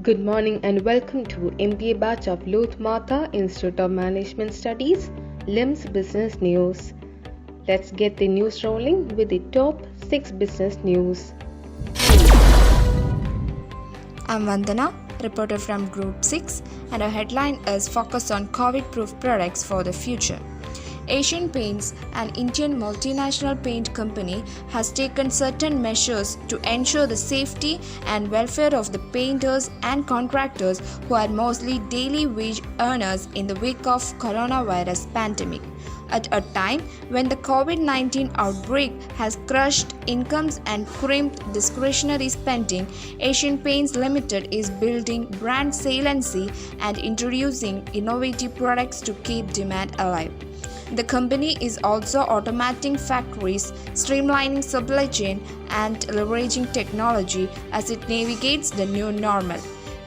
Good morning and welcome to MBA batch of Luth Mata Institute of Management Studies, LMIMS Business News. Let's get the news rolling with the top 6 business news. I'm Vandana, reporter from Group 6, and our headline is Focus on COVID-proof products for the future. Asian Paints, an Indian multinational paint company, has taken certain measures to ensure the safety and welfare of the painters and contractors who are mostly daily wage earners in the wake of coronavirus pandemic. At a time when the COVID-19 outbreak has crushed incomes and crimped discretionary spending, Asian Paints Limited is building brand saliency and introducing innovative products to keep demand alive. The company is also automating factories, streamlining supply chain, and leveraging technology as it navigates the new normal.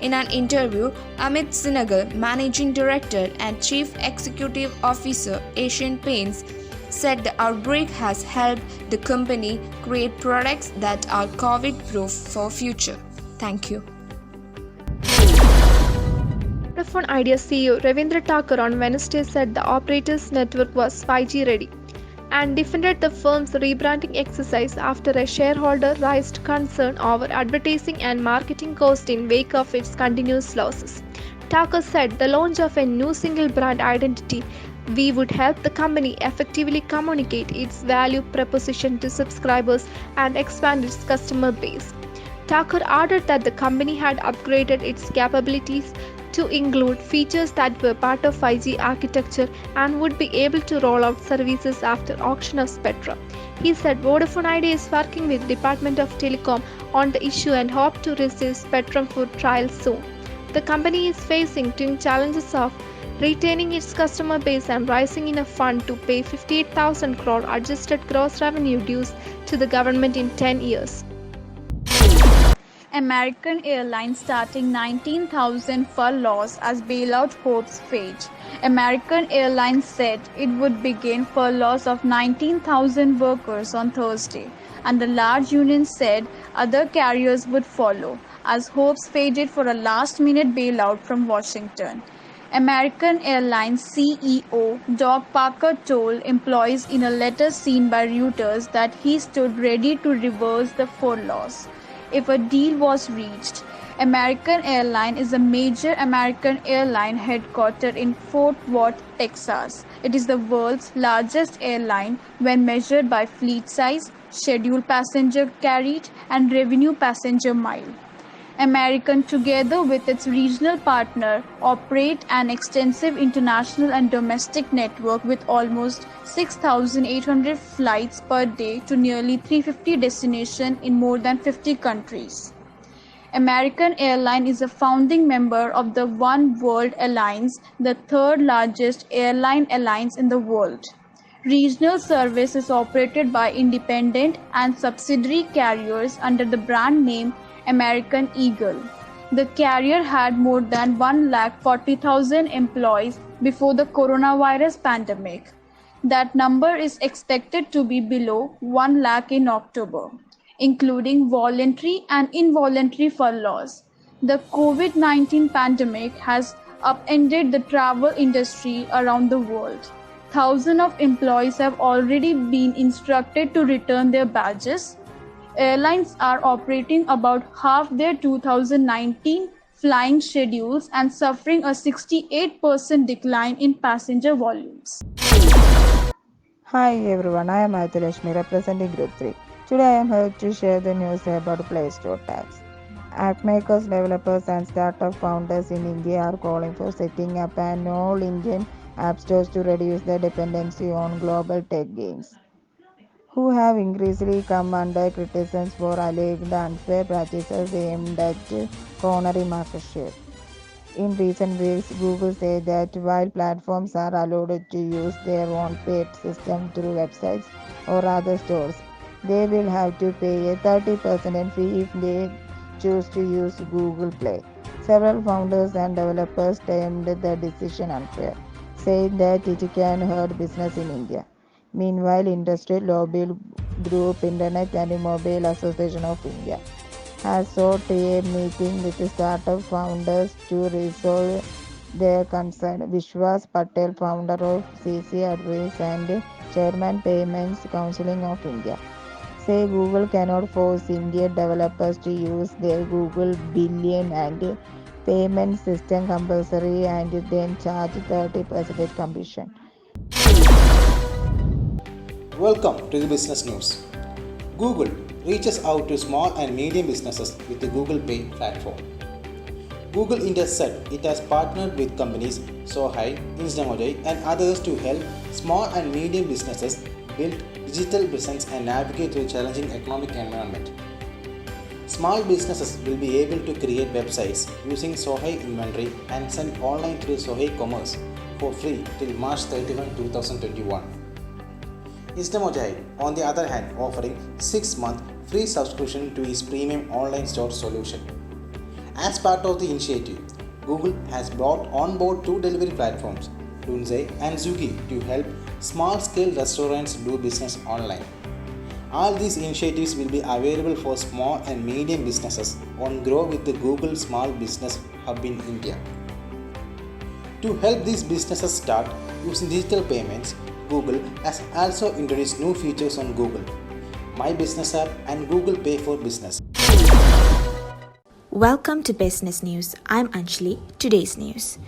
In an interview, Amit Sinagal, Managing Director and Chief Executive Officer, Asian Paints, said the outbreak has helped the company create products that are COVID-proof for future. Thank you. Vodafone Idea CEO Ravindra Thakur on Wednesday said the operator's network was 5G ready and defended the firm's rebranding exercise after a shareholder raised concern over advertising and marketing costs in wake of its continuous losses. Thakur said the launch of a new single brand identity would help the company effectively communicate its value proposition to subscribers and expand its customer base. Thakur added that the company had upgraded its capabilities to include features that were part of 5G architecture and would be able to roll out services after auction of spectrum. He said Vodafone Idea is working with Department of Telecom on the issue and hope to receive spectrum for trial soon. The company is facing twin challenges of retaining its customer base and raising in a fund to pay 58,000 crore adjusted gross revenue dues to the government in 10 years. American Airlines starting 19,000 furloughs as bailout hopes fade. American Airlines said it would begin furloughs of 19,000 workers on Thursday, and the large union said other carriers would follow as hopes faded for a last-minute bailout from Washington. American Airlines CEO Doug Parker told employees in a letter seen by Reuters that he stood ready to reverse the furloughs if a deal was reached. American Airlines is a major American airline headquartered in Fort Worth, Texas. It is the world's largest airline when measured by fleet size, scheduled passenger carried, and revenue passenger mile. American, together with its regional partner, operate an extensive international and domestic network with almost 6,800 flights per day to nearly 350 destinations in more than 50 countries. American Airlines is a founding member of the One World Alliance, the third largest airline alliance in the world. Regional service is operated by independent and subsidiary carriers under the brand name American Eagle. The carrier had more than 140,000 employees before the coronavirus pandemic. That number is expected to be below 1 lakh in October, including voluntary and involuntary furloughs. The COVID-19 pandemic has upended the travel industry around the world. Thousands of employees have already been instructed to return their badges. Airlines are operating about half their 2019 flying schedules and suffering a 68% decline in passenger volumes. Hi everyone, I am Aithalashmi representing Group 3. Today I am here to share the news about Play Store tax. App makers, developers and startup founders in India are calling for setting up an all-Indian app stores to reduce the dependency on global tech giants, who have increasingly come under criticism for alleged unfair practices aimed at cornering market share. In recent weeks, Google said that while platforms are allowed to use their own paid system through websites or other stores, they will have to pay a 30% fee if they choose to use Google Play. Several founders and developers termed the decision unfair, saying that it can hurt business in India. Meanwhile, industry lobby group Internet and Mobile Association of India has sought a meeting with startup founders to resolve their concern. Vishwas Patel, founder of CC Advice and Chairman Payments Council of India, say Google cannot force Indian developers to use their Google Billion and payment system compulsory and then charge 30% commission. Welcome to the business news. Google reaches out to small and medium businesses with the Google Pay platform. Google India said it has partnered with companies Sohai, Instamoji, and others to help small and medium businesses build digital presence and navigate through challenging economic environment. Small businesses will be able to create websites using Sohai inventory and send online through Sohai Commerce for free till March 31, 2021. Instamoji, on the other hand, offering 6-month free subscription to its premium online store solution. As part of the initiative, Google has brought on board 2 delivery platforms, Dunzai and Swiggy, to help small-scale restaurants do business online. All these initiatives will be available for small and medium businesses on Grow with the Google Small Business Hub in India. To help these businesses start using digital payments, Google has also introduced new features on Google My Business app and Google Pay for Business. Welcome to Business News. I'm Anjali. Today's news.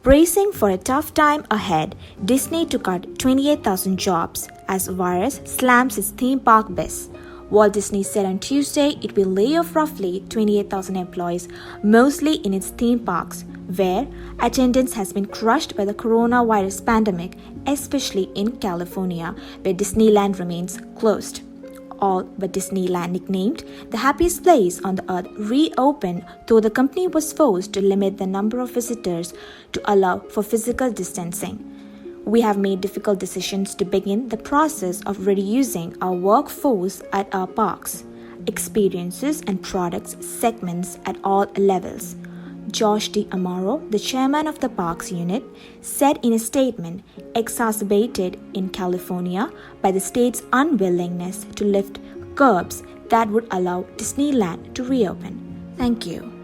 Bracing for a tough time ahead, Disney to cut 28,000 jobs as virus slams its theme park biz. Walt Disney said on Tuesday it will lay off roughly 28,000 employees, mostly in its theme parks, where attendance has been crushed by the coronavirus pandemic, especially in California, where Disneyland remains closed. All but Disneyland, nicknamed the happiest place on the earth, reopened, though the company was forced to limit the number of visitors to allow for physical distancing. We have made difficult decisions to begin the process of reducing our workforce at our parks, experiences and products segments at all levels. Josh D'Amaro, the chairman of the Parks Unit, said in a statement exacerbated in California by the state's unwillingness to lift curbs that would allow Disneyland to reopen. Thank you.